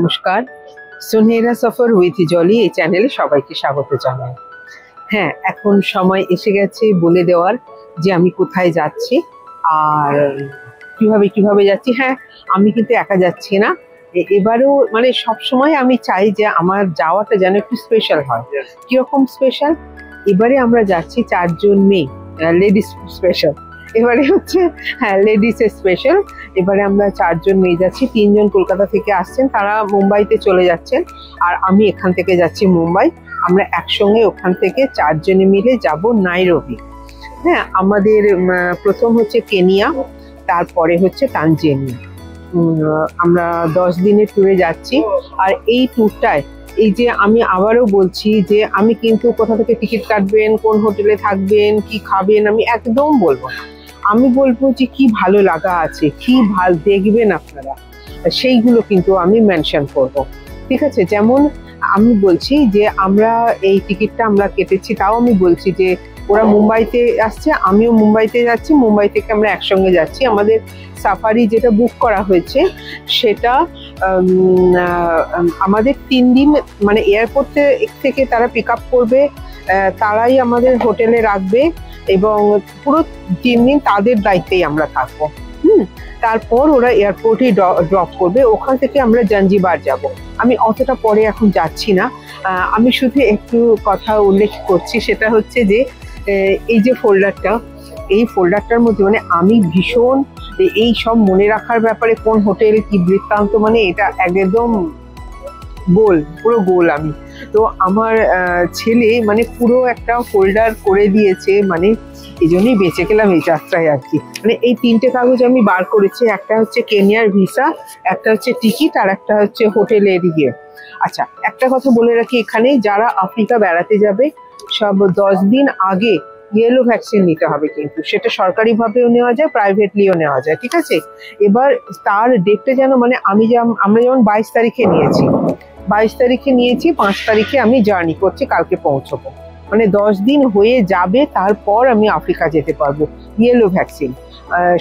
নমস্কার, সুনহেরা সফর উইথ জলি এই চ্যানেলে সবাইকে স্বাগত জানাই। হ্যাঁ, এখন সময় এসে গেছে বলে দেওয়ার যে আমি কোথায় যাচ্ছি আর কিভাবে যাচ্ছি। হ্যাঁ, আমি কিন্তু একা যাচ্ছি না, এবারেও মানে সব সময় আমি চাই যে আমার যাওয়াটা যেন একটু স্পেশাল হয়। কিরকম স্পেশাল? এবারে আমরা যাচ্ছি 4 জন মেয়ে, লেডিস স্পেশাল। এবারে হচ্ছে হ্যাঁ লেডিসের স্পেশাল। এবারে আমরা 4 জন মেয়ে যাচ্ছি, 3 জন কলকাতা থেকে আসছেন, তারা মুম্বাইতে চলে যাচ্ছেন, আর আমি এখান থেকে যাচ্ছি মুম্বাই। আমরা একসঙ্গে ওখান থেকে 4 জনে মিলে যাব নাইরোবি। হ্যাঁ, আমাদের প্রথম হচ্ছে কেনিয়া, তারপরে হচ্ছে তানজানিয়া। আমরা 10 দিনের ট্যুরে যাচ্ছি। আর এই ট্যুরটায় এই যে আমি আবারও বলছি যে আমি কিন্তু কোথা থেকে টিকিট কাটবেন, কোন হোটেলে থাকবেন, কি খাবেন, আমি একদম বলবো না। আমি বলবো যে কি ভালো লাগা আছে, কি ভালো দেখবেন আপনারা, সেইগুলো কিন্তু আমি মেনশন করব। ঠিক আছে? যেমন আমি বলছি যে আমরা এই টিকিটটা আমরা কেটেছি, তাও আমি বলছি যে ওরা মুম্বাইতে আসছে, আমিও মুম্বাইতে যাচ্ছি, মুম্বাই থেকে আমরা একসঙ্গে যাচ্ছি। আমাদের সাফারি যেটা বুক করা হয়েছে সেটা আমাদের 3 দিন, মানে এয়ারপোর্ট থেকে তারা পিক আপ করবে, তারাই আমাদের হোটেলে রাখবে এবং পুরো 3 দিন তাদের দায়িত্বেই আমরা থাকবো। তারপর ওরা এয়ারপোর্টে ড্রপ করবে, ওখান থেকে আমরা জাঞ্জিবার যাব। আমি অতটা পরে এখন যাচ্ছি না, আমি শুধু একটু কথা উল্লেখ করছি, সেটা হচ্ছে যে এই যে এই ফোল্ডারটার মধ্যে মানে আমি ভীষণ এই সব মনে রাখার ব্যাপারে, কোন হোটেল কি বৃত্তান্ত, মানে এটা একদম পুরো গোল আমি। তো আমার ছেলে মানে পুরো একটা ফোল্ডার করে দিয়েছে, মানে এই জন্যই বেঁচে গেলাম এই যাত্রায় আর কি। মানে এই 3টে কাগজ আমি বার করেছি, একটা হচ্ছে কেনিয়ার ভিসা, একটা হচ্ছে টিকিট, আর একটা হচ্ছে হোটেলের ইয়ে। আচ্ছা, একটা কথা বলে রাখি, এখানে যারা আফ্রিকা বেড়াতে যাবে সব 10 দিন আগে ইয়েলো ভ্যাকসিন নিতে হবে, কিন্তু সেটা সরকারিভাবেও নেওয়া যায়, প্রাইভেটলিও নেওয়া যায়। ঠিক আছে? এবার তার ডেটটা যেন, মানে আমরা যেমন 22 তারিখে নিয়েছি, 5 তারিখে আমি জার্নি করছি, কালকে পৌঁছবো, মানে 10 দিন হয়ে যাবে, তারপর আমি আফ্রিকা যেতে পারবো। ইয়েলো ভ্যাকসিন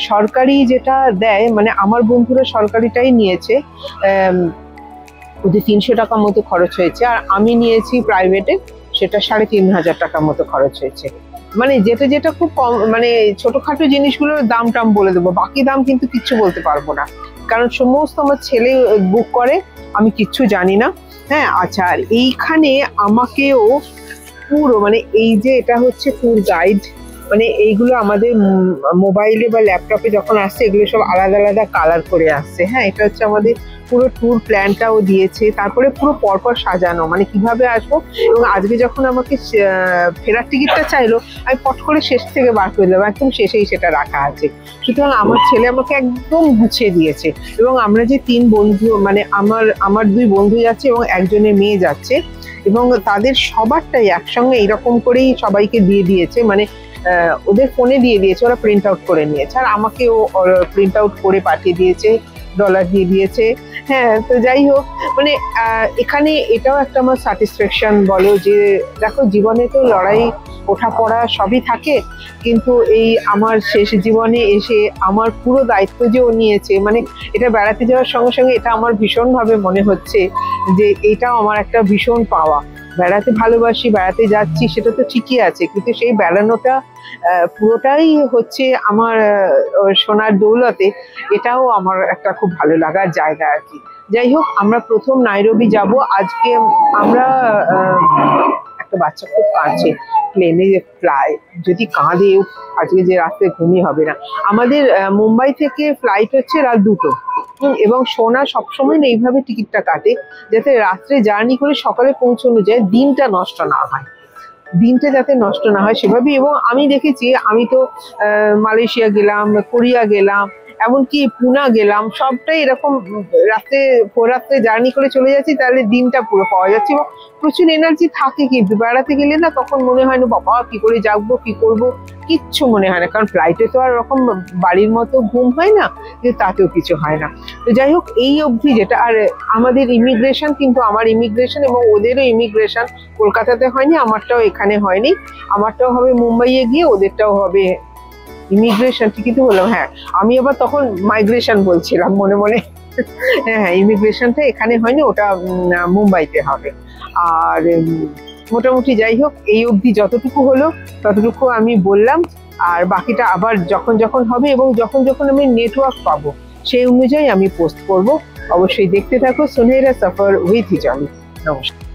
সরকারি যেটা দেয়, মানে আমার বন্ধুরা সরকারিটাই নিয়েছে, ওদের 300 টাকা মতো খরচ হয়েছে, আর আমি নিয়েছি প্রাইভেটে, সেটা 3500 টাকার মতো খরচ হয়েছে। মানে যেটা খুব কম, মানে ছোটখাটো জিনিসগুলোর দাম টাম বলে দেবো, বাকি দাম কিন্তু কিচ্ছু বলতে পারবো না, কারণ সমস্ত আমার ছেলে বুক করে, আমি কিচ্ছু জানি না। হ্যাঁ, আচ্ছা, আর এইখানে আমাকেও পুরো, মানে এই যে এটা হচ্ছে ট্যুর গাইড, মানে এইগুলো আমাদের মোবাইলে বা ল্যাপটপে যখন আসছে, এগুলো সব আলাদা আলাদা কালার করে আসছে। হ্যাঁ, এটা হচ্ছে আমাদের পুরো ট্যুর প্ল্যানটাও দিয়েছে, তারপরে পুরো পরপর সাজানো, মানে কিভাবে আসবো। এবং আজকে যখন আমাকে ফেরার টিকিটটা চাইলো, আমি পট করে শেষ থেকে বার করে দিলাম, একদম শেষেই সেটা রাখা আছে। সুতরাং আমার ছেলে আমাকে একদম গুছিয়ে দিয়েছে। এবং আমরা যে 3 বন্ধু, মানে আমার 2 বন্ধু যাচ্ছে এবং একজনের মেয়ে যাচ্ছে, এবং তাদের সবারটাই একসঙ্গে এরকম করেই সবাইকে দিয়ে দিয়েছে, মানে ওদের ফোনে দিয়ে দিয়েছে, ওরা প্রিন্ট আউট করে নিয়েছে, আর আমাকেও প্রিন্ট আউট করে পাঠিয়ে দিয়েছে, ডলার দিয়ে দিয়েছে। হ্যাঁ, তো যাই হোক, মানে এখানে এটাও একটা আমার স্যাটিসফ্যাকশন বলো, যে দেখো জীবনে তো লড়াই ওঠা পড়া সবই থাকে, কিন্তু এই আমার শেষ জীবনে এসে আমার পুরো দায়িত্ব যে ও নিয়েছে, মানে এটা বেড়াতে যাওয়ার সঙ্গে সঙ্গে এটা আমার ভীষণভাবে মনে হচ্ছে যে এটাও আমার একটা ভীষণ পাওয়া। বেড়াতে ভালোবাসি, বেড়াতে যাচ্ছি, সেটা তো ঠিকই আছে, কিন্তু সেই বেড়ানোটা পুরোটাই হচ্ছে আমার সোনার দৌলতে, এটাও আমার একটা খুব ভালো লাগার জায়গা আর কি। যাই হোক, আমরা প্রথম নাইরোবি যাব আজকে। আমরা একটা বাচ্চা খুব কাঁদছে, প্লেনে যে যদি কাঁদে, আজকে যে রাত্রে ঘুমই হবে না। আমাদের মুম্বাই থেকে ফ্লাইট হচ্ছে রাত 2টো, এবং সোনা সবসময় না এইভাবে টিকিটটা কাটে যাতে রাত্রে জার্নি করে সকালে পৌঁছানো যায়, দিনটা নষ্ট না হয়, সেভাবেই। এবং আমি দেখেছি, আমি তো মালয়েশিয়া গেলাম, কোরিয়া গেলাম, এমনকি পুনা গেলাম, সবটাই এরকম রাত্রে জার্নি করে চলে যাচ্ছি, তাহলে দিনটা পুরো পাওয়া যাচ্ছে এবং প্রচুর এনার্জি থাকে। কিন্তু বেড়াতে গেলে না, তখন মনে হয় না বাবা কি করে যাবো, কি করব, কিচ্ছু মনে হয় না, কারণ ফ্লাইটে তো আর ওরকম বাড়ির মতো ঘুম হয় না, কিন্তু তাতেও কিছু হয় না। তো যাই হোক, এই অবধি যেটা। আর আমাদের ইমিগ্রেশন, কিন্তু আমার ইমিগ্রেশন এবং ওদেরও ইমিগ্রেশন কলকাতাতে হয়নি, আমারটাও এখানে হয়নি, আমারটাও হবে মুম্বাইয়ে গিয়ে, ওদেরটাও হবে ইমিগ্রেশন। ঠিকই তো বললাম? হ্যাঁ, আমি আবার তখন মাইগ্রেশন বলছিলাম মনে মনে। হ্যাঁ, ইমিগ্রেশনটা এখানে হয়নি, ওটা মুম্বাইতে হবে। আর মোটামুটি যাই হোক, এই অবধি যতটুকু হলো ততটুকু আমি বললাম। আর বাকিটা আবার যখন যখন হবে এবং যখন যখন আমি নেটওয়ার্ক পাবো সেই অনুযায়ী আমি পোস্ট করব। অবশ্যই দেখতে থাকো সুনহেরা সফর উইথ হিজাবি। নমস্কার।